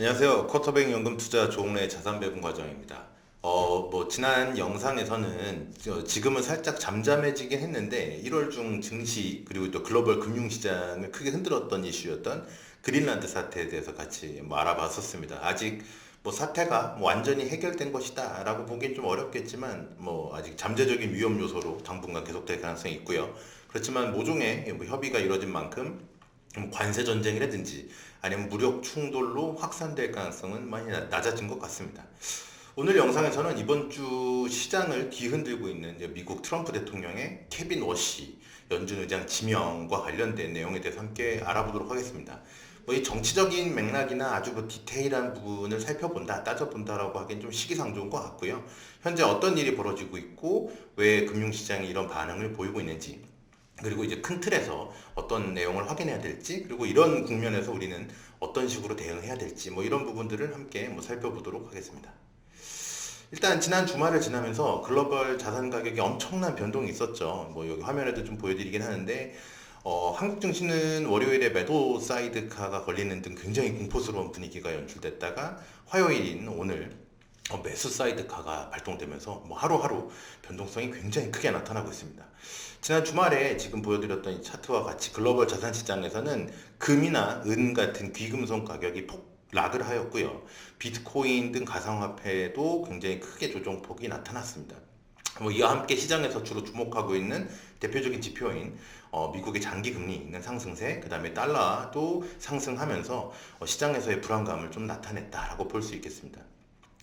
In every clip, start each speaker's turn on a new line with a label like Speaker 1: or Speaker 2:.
Speaker 1: 안녕하세요. 쿼터백 연금 투자 조은래 자산 배분 과정입니다. 지난 영상에서는 지금은 살짝 잠잠해지긴 했는데 1월 중 증시 그리고 또 글로벌 금융시장을 크게 흔들었던 이슈였던 그린란드 사태에 대해서 같이 알아봤었습니다. 아직 사태가 완전히 해결된 것이다 라고 보기엔 좀 어렵겠지만 아직 잠재적인 위험 요소로 당분간 계속될 가능성이 있고요. 그렇지만 모종의 협의가 이뤄진 만큼 관세 전쟁이라든지 아니면 무력 충돌로 확산될 가능성은 많이 낮아진 것 같습니다. 오늘 영상에서는 이번 주 시장을 뒤흔들고 있는 미국 트럼프 대통령의 케빈 워시 연준 의장 지명과 관련된 내용에 대해서 함께 알아보도록 하겠습니다. 이 정치적인 맥락이나 아주 디테일한 부분을 살펴본다, 따져본다라고 하기엔 좀 시기상조인 것 같고요. 현재 어떤 일이 벌어지고 있고 왜 금융시장이 이런 반응을 보이고 있는지, 그리고 이제 큰 틀에서 어떤 내용을 확인해야 될지, 그리고 이런 국면에서 우리는 어떤 식으로 대응해야 될지, 이런 부분들을 함께 살펴보도록 하겠습니다. 일단 지난 주말을 지나면서 글로벌 자산 가격에 엄청난 변동이 있었죠. 여기 화면에도 좀 보여드리긴 하는데, 한국 증시는 월요일에 매도 사이드카가 걸리는 등 굉장히 공포스러운 분위기가 연출됐다가 화요일인 오늘 매수 사이드카가 발동되면서 하루하루 변동성이 굉장히 크게 나타나고 있습니다. 지난 주말에 지금 보여드렸던 이 차트와 같이 글로벌 자산 시장에서는 금이나 은 같은 귀금속 가격이 폭락을 하였고요. 비트코인 등 가상화폐도 굉장히 크게 조정폭이 나타났습니다. 이와 함께 시장에서 주로 주목하고 있는 대표적인 지표인 미국의 장기 금리 있는 상승세, 그 다음에 달러도 상승하면서 시장에서의 불안감을 좀 나타냈다라고 볼 수 있겠습니다.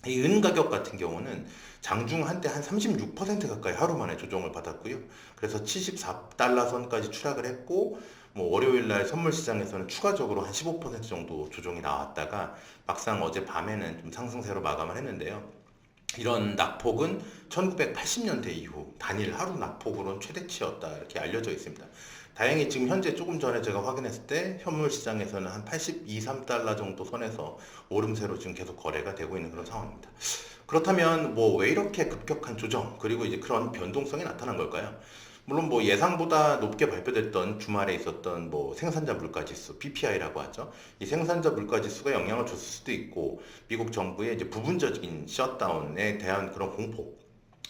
Speaker 1: 이 은 가격 같은 경우는 장중 한때 한 36% 가까이 하루 만에 조정을 받았고요. 그래서 74달러 선까지 추락을 했고, 월요일 날 선물 시장에서는 추가적으로 한 15% 정도 조정이 나왔다가 막상 어제 밤에는 좀 상승세로 마감을 했는데요. 이런 낙폭은 1980년대 이후 단일 하루 낙폭으로는 최대치였다 이렇게 알려져 있습니다. 다행히 지금 현재 조금 전에 제가 확인했을 때 현물 시장에서는 한 82, 3달러 정도 선에서 오름세로 지금 계속 거래가 되고 있는 그런 상황입니다. 그렇다면 왜 이렇게 급격한 조정 그리고 이제 그런 변동성이 나타난 걸까요? 물론 예상보다 높게 발표됐던 주말에 있었던 생산자 물가지수 PPI라고 하죠. 이 생산자 물가지수가 영향을 줬을 수도 있고 미국 정부의 이제 부분적인 셧다운에 대한 그런 공포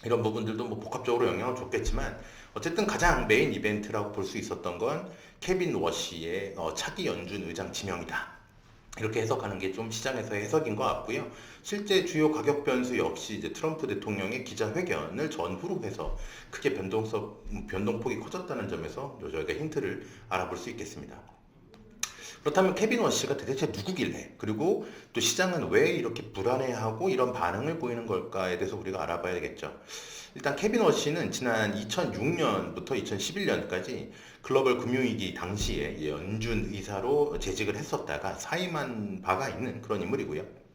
Speaker 1: 이런 부분들도 복합적으로 영향을 줬겠지만 어쨌든 가장 메인 이벤트라고 볼 수 있었던 건 케빈 워시의 차기 연준 의장 지명이다. 이렇게 해석하는 게 좀 시장에서의 해석인 것 같고요. 실제 주요 가격 변수 역시 이제 트럼프 대통령의 기자회견을 전후로 해서 크게 변동폭이 커졌다는 점에서 저희가 힌트를 알아볼 수 있겠습니다. 그렇다면 케빈 워시가 도대체 누구길래, 그리고 또 시장은 왜 이렇게 불안해하고 이런 반응을 보이는 걸까에 대해서 우리가 알아봐야겠죠. 일단 케빈 워시는 지난 2006년부터 2011년까지 글로벌 금융위기 당시에 연준 의사로 재직을 했었다가 사임한 바가 있는 그런 인물이고요.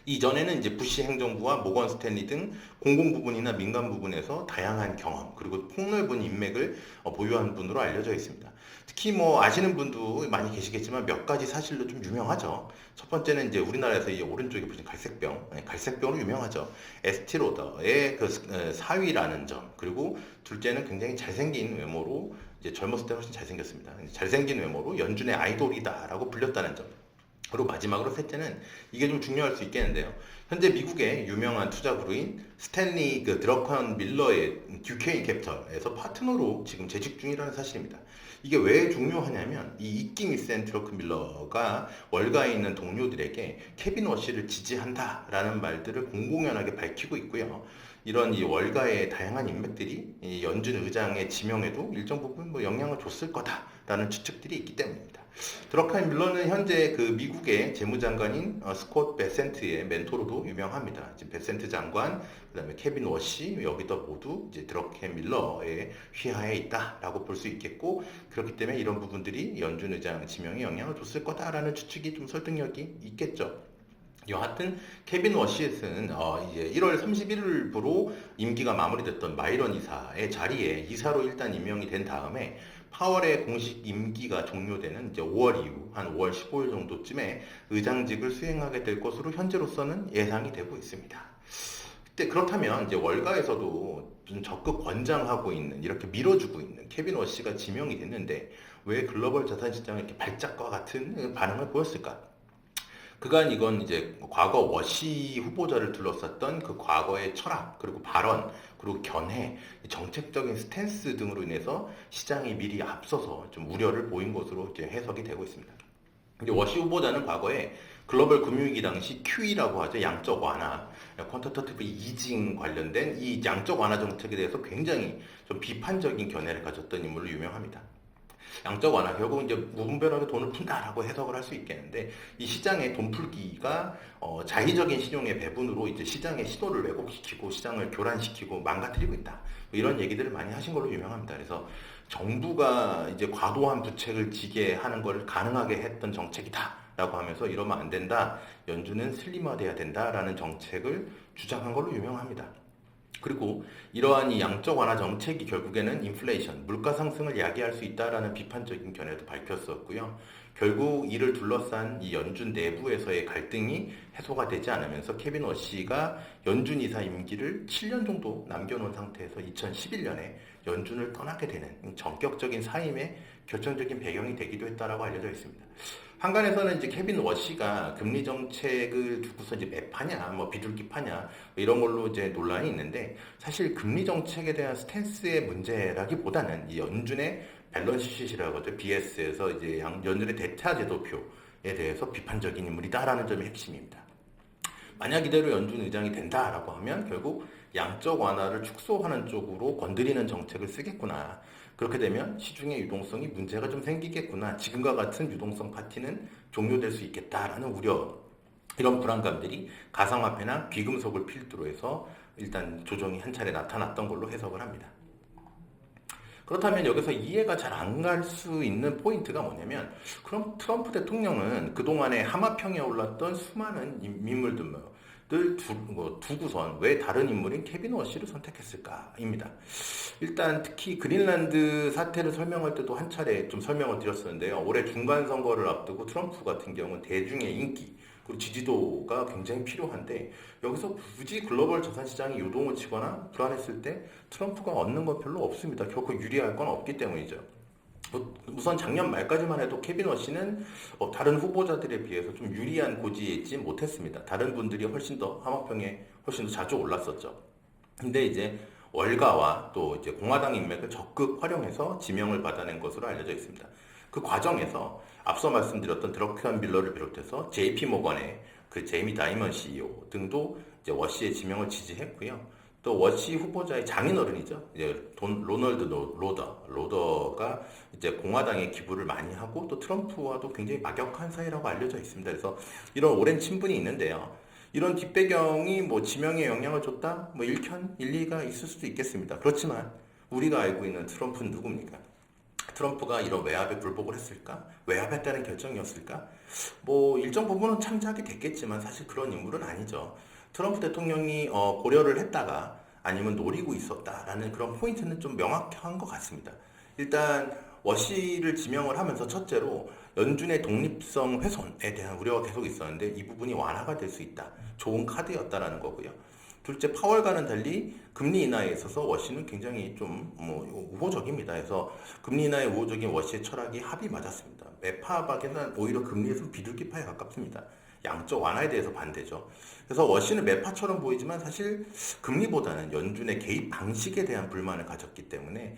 Speaker 1: 이전에는 이제 부시 행정부와 모건 스탠리 등 공공 부분이나 민간 부분에서 다양한 경험 그리고 폭넓은 인맥을 보유한 분으로 알려져 있습니다. 특히 아시는 분도 많이 계시겠지만 몇 가지 사실로 좀 유명하죠. 첫 번째는 이제 우리나라에서 이 오른쪽에 보신 갈색병, 갈색병으로 유명하죠. 에스티로더의 사위라는 점, 그리고 둘째는 굉장히 잘생긴 외모로 이제 젊었을 때 훨씬 잘생겼습니다. 잘생긴 외모로 연준의 아이돌이다라고 불렸다는 점. 그리고 마지막으로 셋째는 이게 좀 중요할 수 있겠는데요. 현재 미국의 유명한 투자 그룹인 스탠리 드러컨 밀러의 듀케인 캐피털에서 파트너로 지금 재직 중이라는 사실입니다. 이게 왜 중요하냐면 이 입김이 센 드러컨 밀러가 월가에 있는 동료들에게 케빈 워시를 지지한다라는 말들을 공공연하게 밝히고 있고요. 이런 이 월가의 다양한 인맥들이 이 연준 의장의 지명에도 일정 부분 영향을 줬을 거다라는 추측들이 있기 때문입니다. 드러칸 밀러는 현재 그 미국의 재무장관인 스콧 베센트의 멘토로도 유명합니다. 지금 베센트 장관, 그다음에 케빈 워시 여기도 모두 이제 드러칸 밀러의 휘하에 있다라고 볼 수 있겠고, 그렇기 때문에 이런 부분들이 연준 의장 지명에 영향을 줬을 거다라는 추측이 좀 설득력이 있겠죠. 여하튼 케빈 워시는 이제 1월 31일부로 임기가 마무리됐던 마이런 이사의 자리에 이사로 일단 임명이 된 다음에 파월의 공식 임기가 종료되는 이제 5월 이후 한 5월 15일 정도쯤에 의장직을 수행하게 될 것으로 현재로서는 예상이 되고 있습니다. 그렇다면 이제 월가에서도 좀 적극 권장하고 있는, 이렇게 밀어주고 있는 케빈 워시가 지명이 됐는데 왜 글로벌 자산 시장에 이렇게 발작과 같은 반응을 보였을까? 그간 이건 이제 과거 워시 후보자를 둘러쌌던 그 과거의 철학, 그리고 발언, 그리고 견해, 정책적인 스탠스 등으로 인해서 시장이 미리 앞서서 좀 우려를 보인 것으로 이제 해석이 되고 있습니다. 이제 워시 후보자는 과거에 글로벌 금융위기 당시 QE라고 하죠. 양적 완화, 퀀터터티브 이징 관련된 이 양적 완화 정책에 대해서 굉장히 좀 비판적인 견해를 가졌던 인물로 유명합니다. 양적 완화 결국 이제 무분별하게 돈을 푼다라고 해석을 할 수 있겠는데 이 시장의 돈 풀기가 자의적인 신용의 배분으로 이제 시장의 신호를 왜곡시키고 시장을 교란시키고 망가뜨리고 있다. 뭐 이런 얘기들을 많이 하신 걸로 유명합니다. 그래서 정부가 이제 과도한 부채를 지게 하는 걸 가능하게 했던 정책이다라고 하면서 이러면 안 된다. 연준은 슬림화돼야 된다라는 정책을 주장한 걸로 유명합니다. 그리고 이러한 이 양적 완화 정책이 결국에는 인플레이션, 물가 상승을 야기할 수 있다라는 비판적인 견해도 밝혔었고요. 결국 이를 둘러싼 이 연준 내부에서의 갈등이 해소가 되지 않으면서 케빈 워시가 연준 이사 임기를 7년 정도 남겨놓은 상태에서 2011년에 연준을 떠나게 되는 전격적인 사임의 결정적인 배경이 되기도 했다라고 알려져 있습니다. 한간에서는 이제 케빈 워시가 금리 정책을 두고서 이제 매파냐, 뭐 비둘기 파냐, 뭐 이런 걸로 이제 논란이 있는데 사실 금리 정책에 대한 스탠스의 문제라기보다는 이 연준의 밸런스 시트라고 하죠. BS에서 이제 연준의 대차 제도표에 대해서 비판적인 인물이다라는 점이 핵심입니다. 만약 이대로 연준 의장이 된다라고 하면 결국 양적 완화를 축소하는 쪽으로 건드리는 정책을 쓰겠구나. 그렇게 되면 시중의 유동성이 문제가 좀 생기겠구나. 지금과 같은 유동성 파티는 종료될 수 있겠다라는 우려. 이런 불안감들이 가상화폐나 귀금속을 필두로 해서 일단 조정이 한 차례 나타났던 걸로 해석을 합니다. 그렇다면 여기서 이해가 잘 안 갈 수 있는 포인트가 뭐냐면 그럼 트럼프 대통령은 그동안에 하마평에 올랐던 수많은 인물들을 두고선 왜 다른 인물인 케빈 워시를 선택했을까입니다. 일단 특히 그린란드 사태를 설명할 때도 한 차례 좀 설명을 드렸었는데요. 올해 중간 선거를 앞두고 트럼프 같은 경우는 대중의 인기 그리고 지지도가 굉장히 필요한데 여기서 굳이 글로벌 자산시장이 요동을 치거나 불안했을 때 트럼프가 얻는 건 별로 없습니다. 결코 유리할 건 없기 때문이죠. 우선 작년 말까지만 해도 케빈 워시는 다른 후보자들에 비해서 좀 유리한 고지에 있지 못했습니다. 다른 분들이 훨씬 더 하마평에 훨씬 더 자주 올랐었죠. 근데 이제 월가와 또 이제 공화당 인맥을 적극 활용해서 지명을 받아낸 것으로 알려져 있습니다. 그 과정에서 앞서 말씀드렸던 드러켄 빌러를 비롯해서 JP 모건의 그 제이미 다이먼 CEO 등도 이제 워시의 지명을 지지했고요. 또 워시 후보자의 장인어른이죠. 이제 로널드 로더가 이제 공화당에 기부를 많이 하고 또 트럼프와도 굉장히 막역한 사이라고 알려져 있습니다. 그래서 이런 오랜 친분이 있는데요. 이런 뒷배경이 뭐 지명에 영향을 줬다? 뭐 일리가 있을 수도 있겠습니다. 그렇지만 우리가 알고 있는 트럼프는 누굽니까? 트럼프가 이런 외압에 굴복을 했을까? 외압했다는 결정이었을까? 뭐 일정 부분은 참작이 됐겠지만 사실 그런 인물은 아니죠. 트럼프 대통령이 고려를 했다가 아니면 노리고 있었다라는 그런 포인트는 좀 명확한 것 같습니다. 일단 워시를 지명을 하면서 첫째로 연준의 독립성 훼손에 대한 우려가 계속 있었는데 이 부분이 완화가 될 수 있다. 좋은 카드였다라는 거고요. 둘째, 파월과는 달리 금리 인하에 있어서 워시는 굉장히 좀 우호적입니다. 그래서 금리 인하의 우호적인 워시의 철학이 합이 맞았습니다. 매파박에는 오히려 금리에서 비둘기파에 가깝습니다. 양적 완화에 대해서 반대죠. 그래서 워시는 매파처럼 보이지만 사실 금리보다는 연준의 개입 방식에 대한 불만을 가졌기 때문에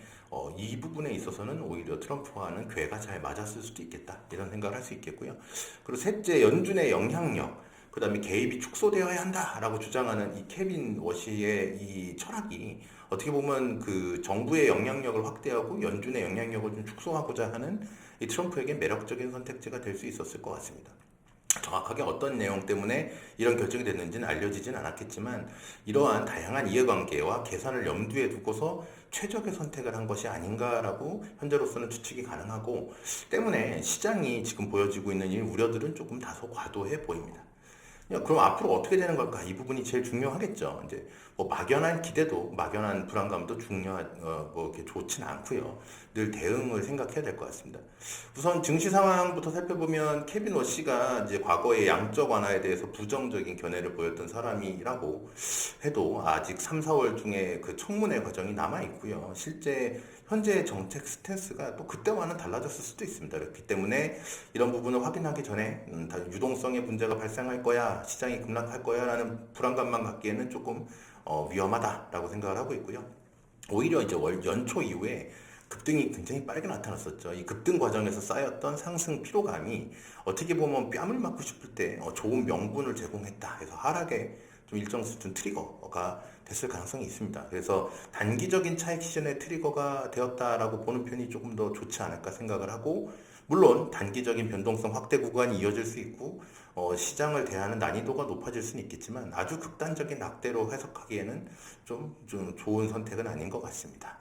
Speaker 1: 이 부분에 있어서는 오히려 트럼프와는 궤가 잘 맞았을 수도 있겠다 이런 생각을 할 수 있겠고요. 그리고 셋째, 연준의 영향력 그 다음에 개입이 축소되어야 한다라고 주장하는 이 케빈 워시의 이 철학이 어떻게 보면 그 정부의 영향력을 확대하고 연준의 영향력을 좀 축소하고자 하는 이 트럼프에게 매력적인 선택지가 될 수 있었을 것 같습니다. 정확하게 어떤 내용 때문에 이런 결정이 됐는지는 알려지진 않았겠지만 이러한 다양한 이해관계와 계산을 염두에 두고서 최적의 선택을 한 것이 아닌가라고 현재로서는 추측이 가능하고 때문에 시장이 지금 보여지고 있는 이 우려들은 조금 다소 과도해 보입니다. 그럼 앞으로 어떻게 되는 걸까? 이 부분이 제일 중요하겠죠. 이제 뭐 막연한 기대도, 막연한 불안감도 이렇게 좋지는 않고요. 늘 대응을 생각해야 될 것 같습니다. 우선 증시 상황부터 살펴보면 케빈 워시가 이제 과거의 양적 완화에 대해서 부정적인 견해를 보였던 사람이라고 해도 아직 3, 4월 중에 그 청문회 과정이 남아 있고요. 실제 현재의 정책 스탠스가 또 그때와는 달라졌을 수도 있습니다. 그렇기 때문에 이런 부분을 확인하기 전에 다 유동성의 문제가 발생할 거야, 시장이 급락할 거야 라는 불안감만 갖기에는 조금 위험하다라고 생각을 하고 있고요. 오히려 이제 연초 이후에 급등이 굉장히 빠르게 나타났었죠. 이 급등 과정에서 쌓였던 상승 피로감이 어떻게 보면 뺨을 맞고 싶을 때 좋은 명분을 제공했다 해서 하락에 좀 일정 수준 트리거가 됐을 가능성이 있습니다. 그래서 단기적인 차익 시전의 트리거가 되었다라고 보는 편이 조금 더 좋지 않을까 생각을 하고, 물론 단기적인 변동성 확대 구간이 이어질 수 있고 시장을 대하는 난이도가 높아질 수는 있겠지만 아주 극단적인 낙대로 해석하기에는 좀 좋은 선택은 아닌 것 같습니다.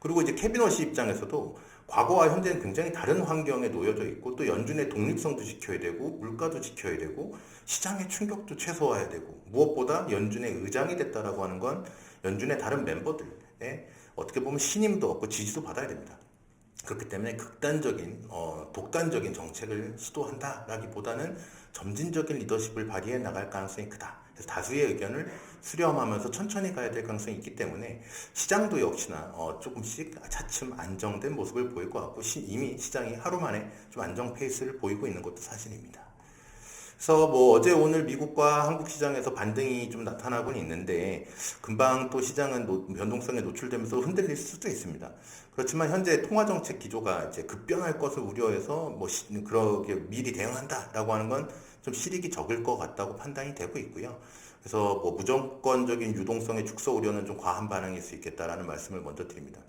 Speaker 1: 그리고 이제 캐비너시 입장에서도 과거와 현재는 굉장히 다른 환경에 놓여져 있고, 또 연준의 독립성도 지켜야 되고 물가도 지켜야 되고 시장의 충격도 최소화해야 되고, 무엇보다 연준의 의장이 됐다라고 하는 건 연준의 다른 멤버들의 어떻게 보면 신임도 얻고 지지도 받아야 됩니다. 그렇기 때문에 극단적인 독단적인 정책을 시도한다라기보다는 점진적인 리더십을 발휘해 나갈 가능성이 크다. 그래서 다수의 의견을 수렴하면서 천천히 가야 될 가능성이 있기 때문에 시장도 역시나 조금씩 차츰 안정된 모습을 보일 것 같고, 이미 시장이 하루 만에 좀 안정 페이스를 보이고 있는 것도 사실입니다. 그래서 뭐 어제 오늘 미국과 한국 시장에서 반등이 좀 나타나고는 있는데 금방 또 시장은 변동성에 노출되면서 흔들릴 수도 있습니다. 그렇지만 현재 통화 정책 기조가 이제 급변할 것을 우려해서 뭐 그렇게 미리 대응한다라고 하는 건 좀 실익이 적을 것 같다고 판단이 되고 있고요. 그래서 뭐 무조건적인 유동성의 축소 우려는 좀 과한 반응일 수 있겠다라는 말씀을 먼저 드립니다.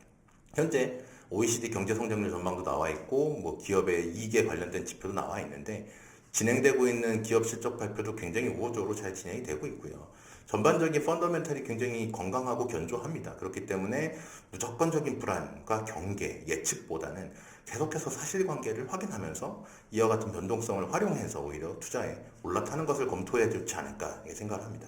Speaker 1: 현재 OECD 경제 성장률 전망도 나와 있고 뭐 기업의 이익에 관련된 지표도 나와 있는데, 진행되고 있는 기업 실적 발표도 굉장히 우호적으로 잘 진행이 되고 있고요. 전반적인 펀더멘탈이 굉장히 건강하고 견조합니다. 그렇기 때문에 무조건적인 불안과 경계, 예측보다는 계속해서 사실관계를 확인하면서 이와 같은 변동성을 활용해서 오히려 투자에 올라타는 것을 검토해야 되지 않을까 생각합니다.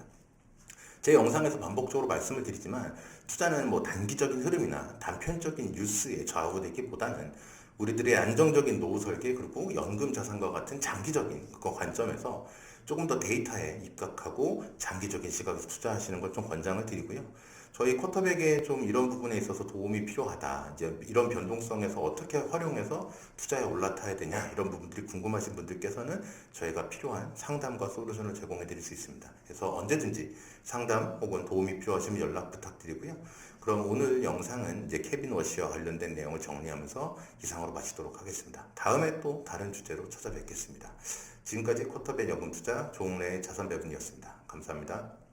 Speaker 1: 제 영상에서 반복적으로 말씀을 드리지만 투자는 뭐 단기적인 흐름이나 단편적인 뉴스에 좌우되기보다는 우리들의 안정적인 노후 설계 그리고 연금 자산과 같은 장기적인 관점에서 조금 더 데이터에 입각하고 장기적인 시각에서 투자하시는 걸 좀 권장을 드리고요. 저희 쿼터백에 좀 이런 부분에 있어서 도움이 필요하다, 이제 이런 변동성에서 어떻게 활용해서 투자에 올라타야 되냐, 이런 부분들이 궁금하신 분들께서는 저희가 필요한 상담과 솔루션을 제공해 드릴 수 있습니다. 그래서 언제든지 상담 혹은 도움이 필요하시면 연락 부탁드리고요. 그럼 오늘 영상은 이제 케빈 워시와 관련된 내용을 정리하면서 이상으로 마치도록 하겠습니다. 다음에 또 다른 주제로 찾아뵙겠습니다. 지금까지 쿼터백 연금 투자 조홍래의 자산 배분이었습니다. 감사합니다.